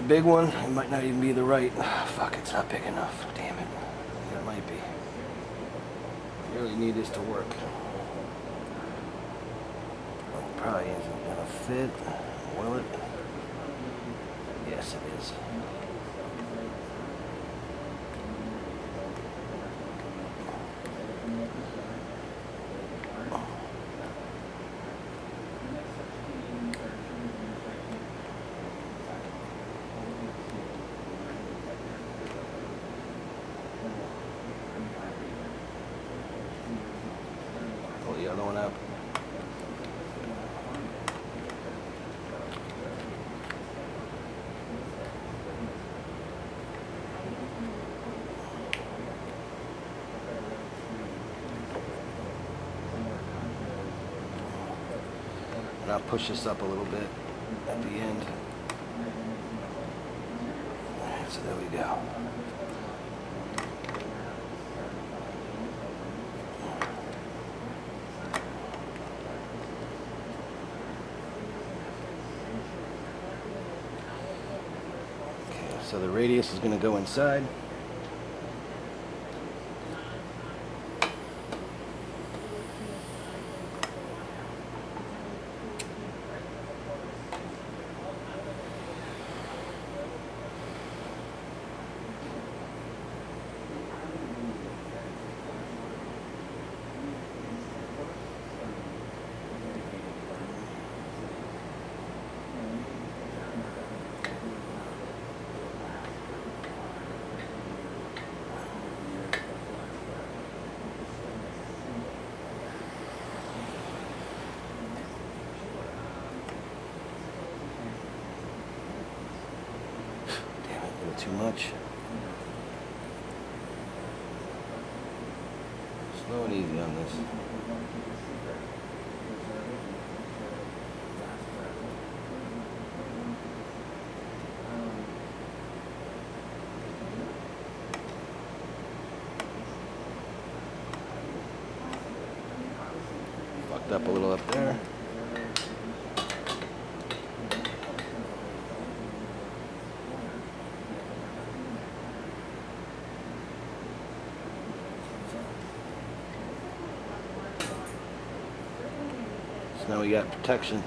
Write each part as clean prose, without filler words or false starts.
big one, it might not even be the right. Fuck, it's not big enough. Damn it. It might be. I really need this to work. Probably isn't gonna fit. Will it? Yes, it is. Pull the other one up. And I'll push this up a little bit at the end. Alright, so there we go. Okay, so the radius is going to go inside. Too much. Slow and easy on this. Fucked up a little up there. Now we got protection.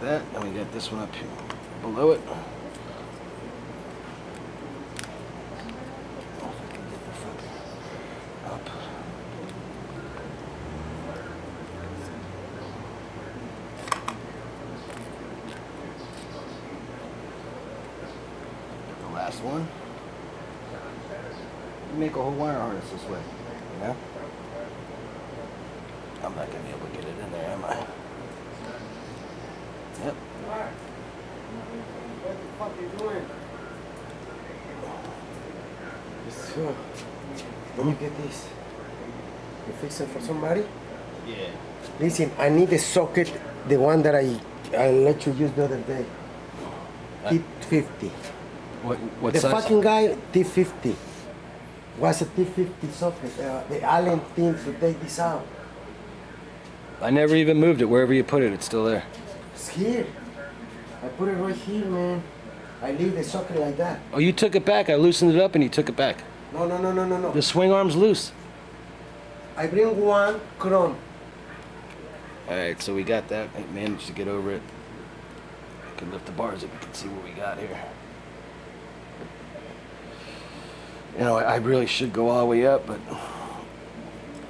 That, and we got this one up here below it. Up. The last one. You make a whole wire harness this way, you know? I'm not gonna be able to get it in there, am I? Yep. What the fuck are you doing? So, let me get this. You fix it for somebody? Yeah. Listen, I need the socket, the one that I let you use the other day. T50. What the size? fucking guy, T50. Was a T50 socket. The Allen thing to take this out. I never even moved it. Wherever you put it, it's still there. It's here. I put it right here, man. I leave the socket like that. Oh, you took it back. I loosened it up and you took it back. No. The swing arm's loose. I bring one chrome. Alright, so we got that. I managed to get over it. I can lift the bars up. You can see what we got here. You know, I really should go all the way up, but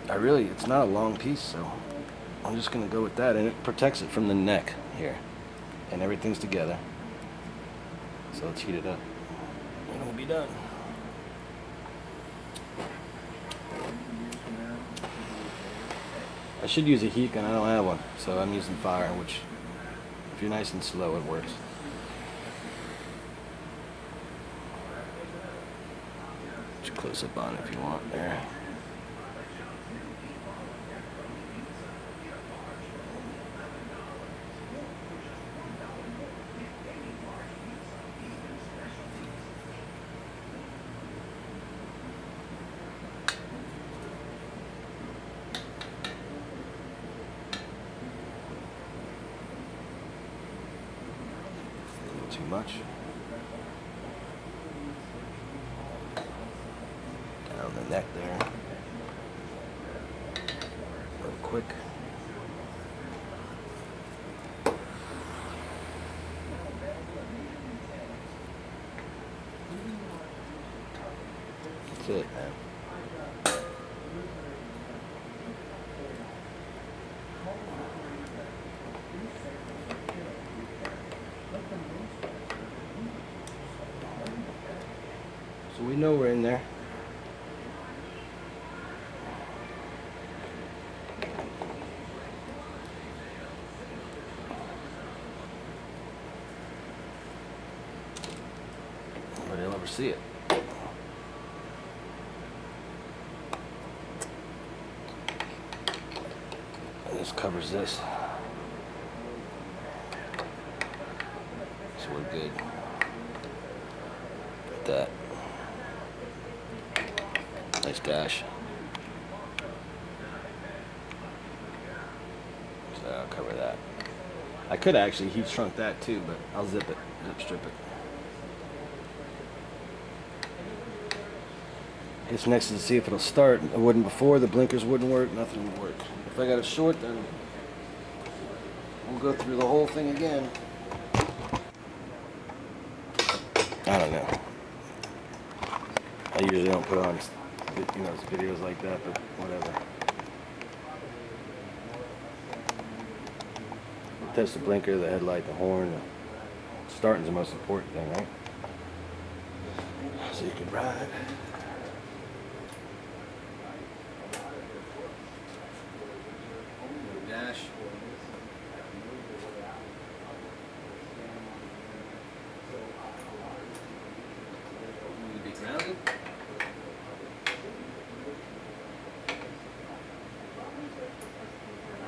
it's not a long piece, so I'm just going to go with that. And it protects it from the neck here. And everything's together. so let's heat it up. And we'll be done. I should use a heat gun, I don't have one, so I'm using fire, which, if you're nice and slow, it works. Just close up on it if you want there. Too much. Down the neck there. Real quick. That's it, man. So we know we're in there. Nobody will ever see it. And this covers this. So we're good. Like that. Nice dash. So I'll cover that. I could actually heat shrunk that too, but I'll zip it, zip strip it. I guess next is to see if it'll start. It wouldn't before, the blinkers wouldn't work, nothing would work. If I got it short, then we'll go through the whole thing again. I don't know. I usually don't put on, videos like that, but whatever. Test the blinker, the headlight, the horn. Starting's the most important thing, right? So you can ride. Dash. You be grounded.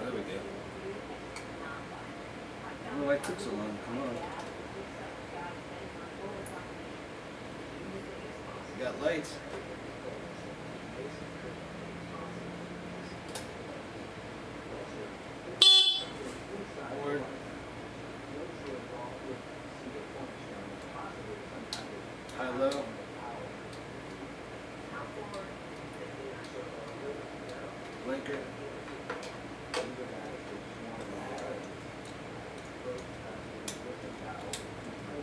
There we go. I don't know why it took so long. Come on. We got lights. Forward. High low. Blinker.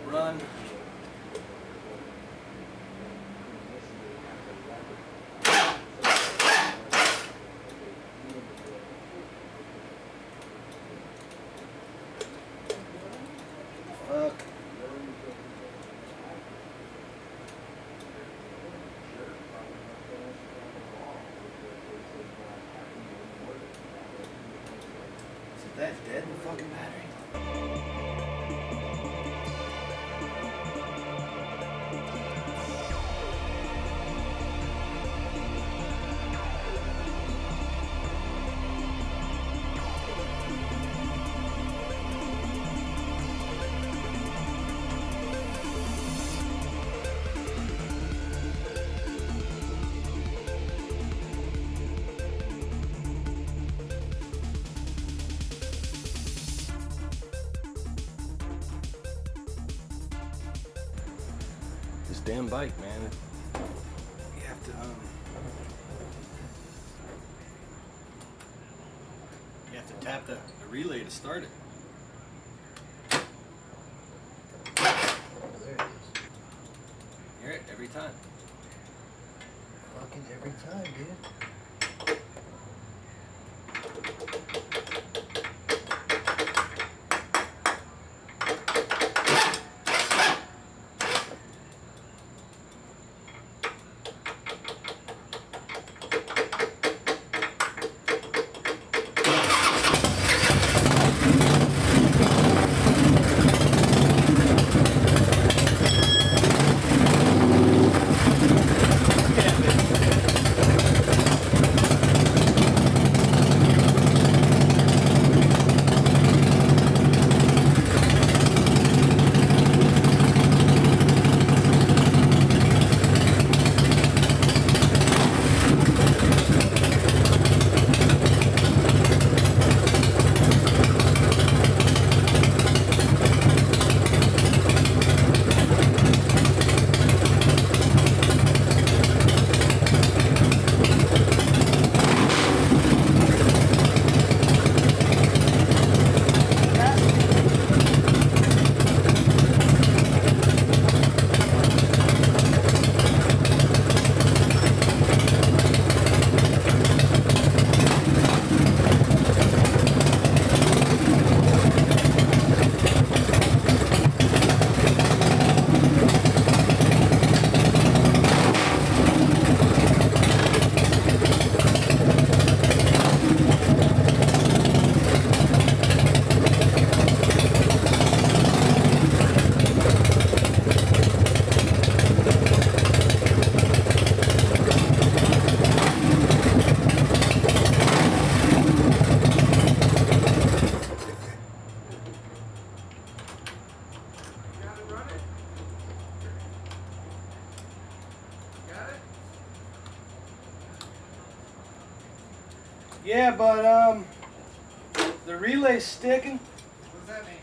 Run. Fuck. Is that dead, the fucking battery? This damn bike, man. You have to tap the relay to start it. Hear it every time. Fucking every time, dude. Yeah, but the relay's sticking. What does that mean?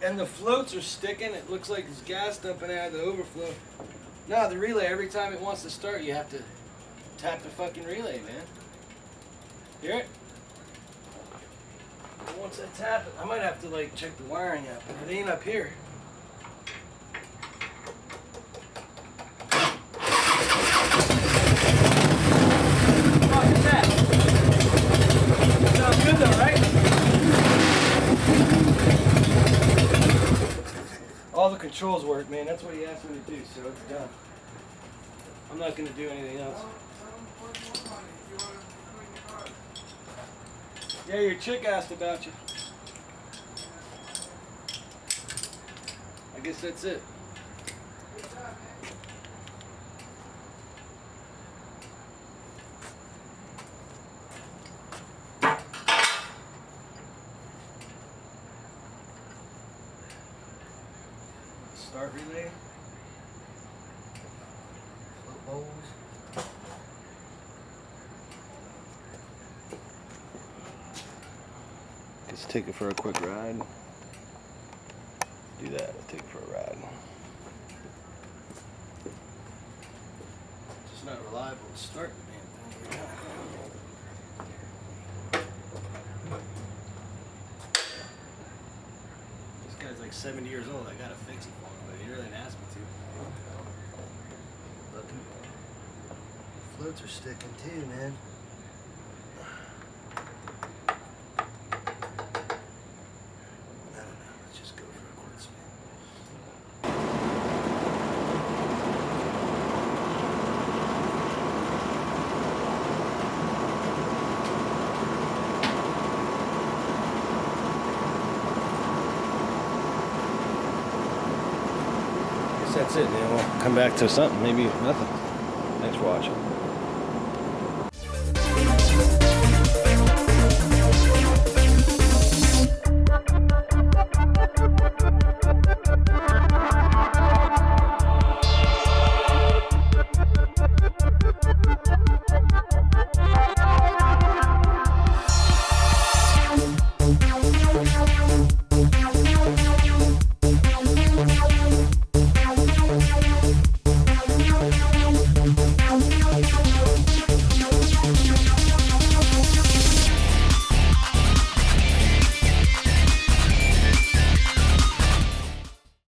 And the floats are sticking. It looks like there's gas dumping out of the overflow. No, the relay, every time it wants to start, you have to tap the fucking relay, man. Hear it? And once I tap it, I might have to like check the wiring out, but it ain't up here. Fuck is that? Sounds good though, right? All the controls work, man. That's what he asked me to do, so it's done. I'm not going to do anything else. Yeah, your chick asked about you. I guess that's it. Start relay. Float bowls. Let's take it for a quick ride. Do that. Let's take it for a ride. It's just not reliable to start the damn thing. This guy's like 70 years old. I gotta fix it for him, but he really didn't ask me to. Look, floats are sticking too, man. That's it, man. We'll come back to something, maybe nothing. Thanks for watching.